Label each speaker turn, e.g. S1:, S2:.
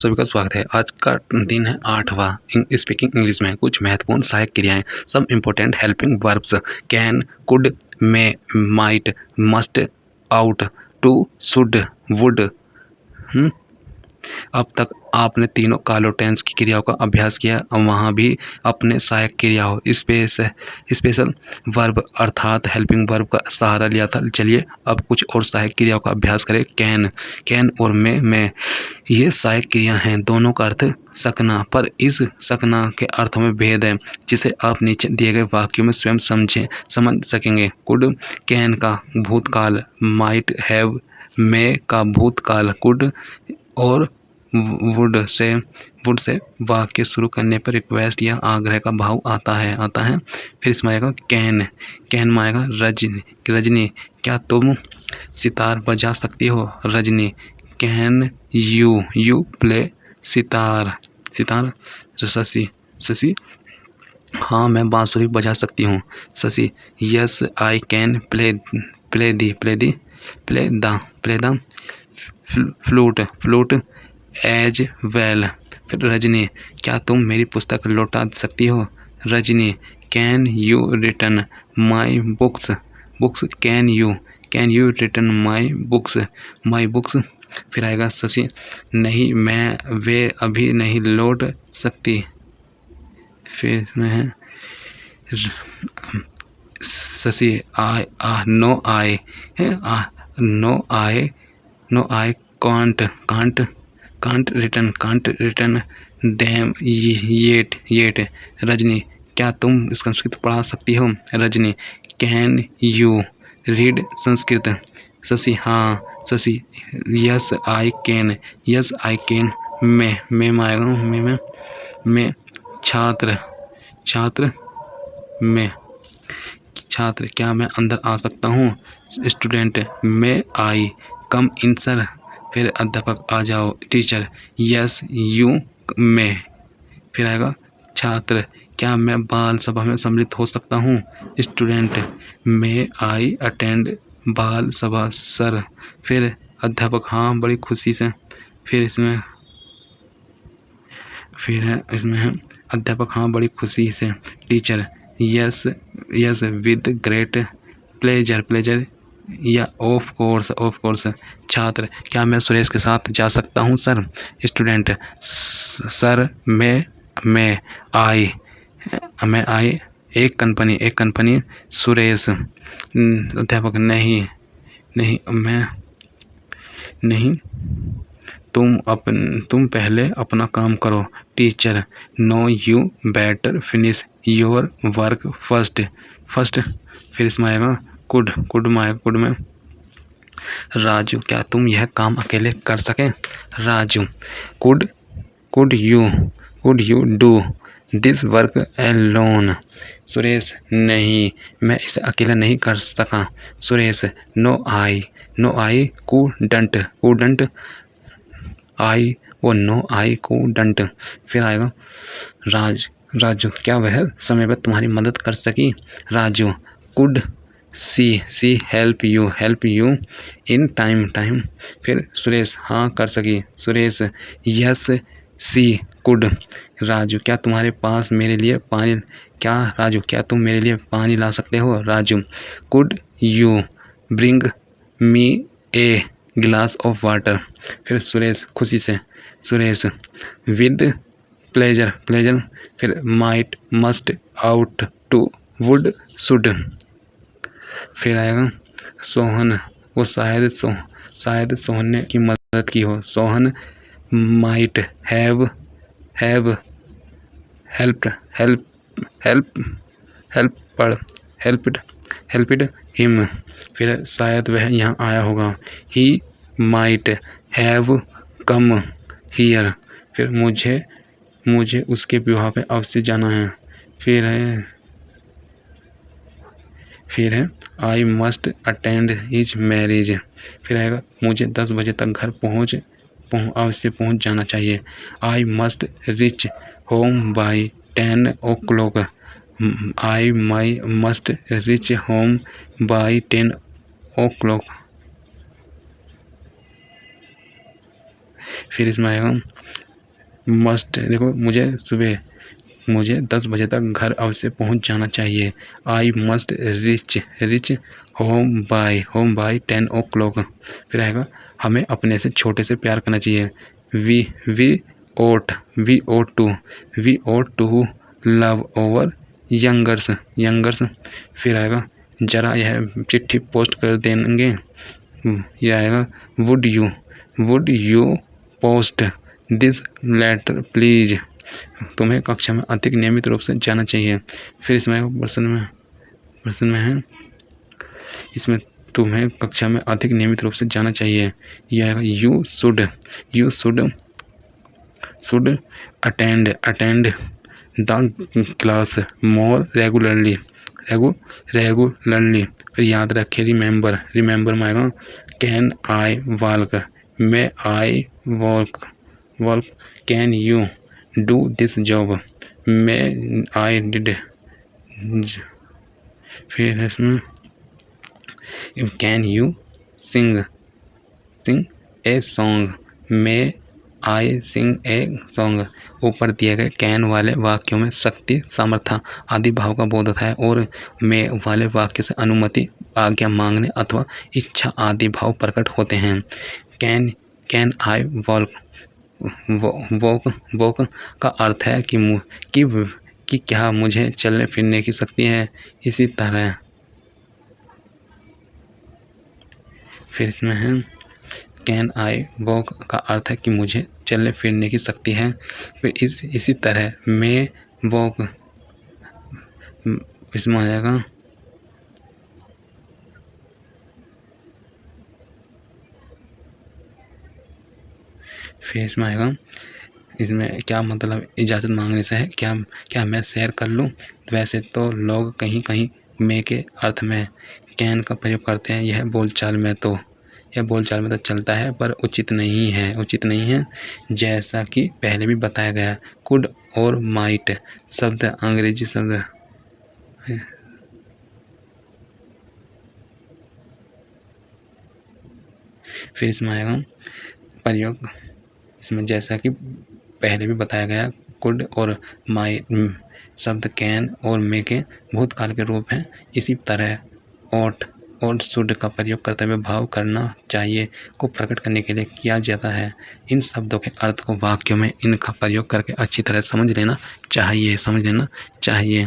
S1: सभी का स्वागत है। आज का दिन है 8वां स्पीकिंग इंग्लिश में। कुछ महत्वपूर्ण सहायक क्रियाएं। Some important helping verbs can, could, may, might, must, ought, to, should, would. अब तक आपने तीनों कालो टेंस की क्रियाओं का अभ्यास किया। वहाँ भी अपने सहायक क्रियाओं स्पेशल वर्ब अर्थात हेल्पिंग वर्ब का सहारा लिया था। चलिए अब कुछ और सहायक क्रियाओं का अभ्यास करें। कैन और में ये सहायक क्रिया हैं। दोनों का अर्थ सकना, पर इस सकना के अर्थों में भेद है जिसे आप नीचे दिए गए वाक्यों में स्वयं समझ सकेंगे। कुड कैन का भूतकाल, माइट हैव में का भूतकाल कुड, और वुड से वाक्य शुरू करने पर रिक्वेस्ट या आग्रह का भाव आता है। फिर इसमें आएगा कैन में आएगा रजनी क्या तुम सितार बजा सकती हो? Rajni can you play sitar? Shashi हाँ मैं बांसुरी बजा सकती हूँ। Shashi yes I can play the flute as well. फिर रजनी क्या तुम मेरी पुस्तक लौटा सकती हो? Rajni can you return my books can you return my books. फिर आएगा शशि नहीं मैं वे अभी नहीं लौट सकती। फिर में है Shashi no I can't return them yet. Rajni क्या तुम संस्कृत पढ़ा सकती हो? Rajni can you read Sanskrit? Shashi हाँ। शशि यस आई कैन मैं आएगा मैं छात्र क्या मैं अंदर आ सकता हूँ? स्टूडेंट में आई कम इन सर? फिर अध्यापक आ जाओ। टीचर यस यू में। फिर आएगा छात्र क्या मैं बाल सभा में सम्मिलित हो सकता हूँ? स्टूडेंट में आई अटेंड बाल सभा सर? फिर अध्यापक हाँ बड़ी खुशी से। फिर इसमें है अध्यापक हाँ बड़ी खुशी से। Teacher yes with great pleasure या ऑफ कोर्स। छात्र क्या मैं सुरेश के साथ जा सकता हूँ सर? स्टूडेंट सर मैं आई एक कंपनी सुरेश। अध्यापक नहीं मैं नहीं तुम पहले अपना काम करो। Teacher no you better finish your work first. फिर इसमें आएगा कुड में राजू क्या तुम यह काम अकेले कर सकें? Raju could you do this work alone? Suresh नहीं मैं इसे अकेला नहीं कर सका। सुरेश नो आई couldn't आई वो नो आई couldn't। फिर आएगा राजू क्या वह समय पर तुम्हारी मदद कर सकी? Raju could she help you in time. फिर सुरेश हाँ कर सकी। Suresh yes she could. राजू क्या तुम्हारे पास मेरे लिए पानी राजू क्या तुम मेरे लिए पानी ला सकते हो? Raju could you bring me a glass of water? फिर सुरेश खुशी से। Suresh with pleasure. फिर might must ought to would should. फिर आएगा सोहन वो शायद सोहन ने की मदद की हो। Sohan might have helped him. फिर शायद वह यहाँ आया होगा। He might have come here. फिर मुझे उसके विवाह पे अवश्य जाना है। फिर है I must attend his marriage. फिर आएगा मुझे 10 बजे तक घर अवश्य पहुँच जाना चाहिए। I must reach home by 10 o'clock। I must reach home by 10 o'clock। फिर इसमें आएगा मस्ट देखो मुझे 10 बजे तक घर अवश्य पहुंच जाना चाहिए। I must reach home by 10 o'clock। फिर आएगा हमें अपने से छोटे से प्यार करना चाहिए। We ought to love our youngers. फिर आएगा जरा यह चिट्ठी पोस्ट कर देंगे। यह आएगा would you post this letter please. तुम्हें कक्षा में अधिक नियमित रूप से जाना चाहिए। फिर इसमें प्रश्न में है इसमें तुम्हें कक्षा में अधिक नियमित रूप से जाना चाहिए। यह आएगा you should attend the class more regularly. फिर याद रखे रिमेंबर में आएगा can I walk may I walk can you do this job may I did. फिर इसमें can you sing a song may I sing a song. ऊपर दिए गए कैन वाले वाक्यों में शक्ति, सामर्थ्य आदि भाव का बोध होता है और मे वाले वाक्य से अनुमति, आज्ञा मांगने अथवा इच्छा आदि भाव प्रकट होते हैं। कैन आई वॉक का अर्थ है कि क्या मुझे चलने फिरने की शक्ति है। इसी तरह फिर इसमें है कैन आई वॉक का अर्थ है कि मुझे चलने फिरने की शक्ति है। फिर इसी तरह मैं वॉक इसमें आ जाएगा फिर इसमें आएगा इसमें क्या मतलब इजाज़त मांगने से है। क्या मैं शेयर कर लूँ। वैसे तो लोग कहीं कहीं मैं के अर्थ में कैन का प्रयोग करते हैं। यह बोलचाल में तो चलता है पर उचित नहीं है। जैसा कि पहले भी बताया गया कुड और माइट शब्द अंग्रेजी शब्द है। फिर इसमें आएगा प्रयोग इसमें जैसा कि पहले भी बताया गया कुड और माइट शब्द कैन और मे के भूतकाल के रूप हैं। इसी तरह ought और शुड का प्रयोग करते हुए भाव करना चाहिए को प्रकट करने के लिए किया जाता है। इन शब्दों के अर्थ को वाक्यों में इनका प्रयोग करके अच्छी तरह समझ लेना चाहिए।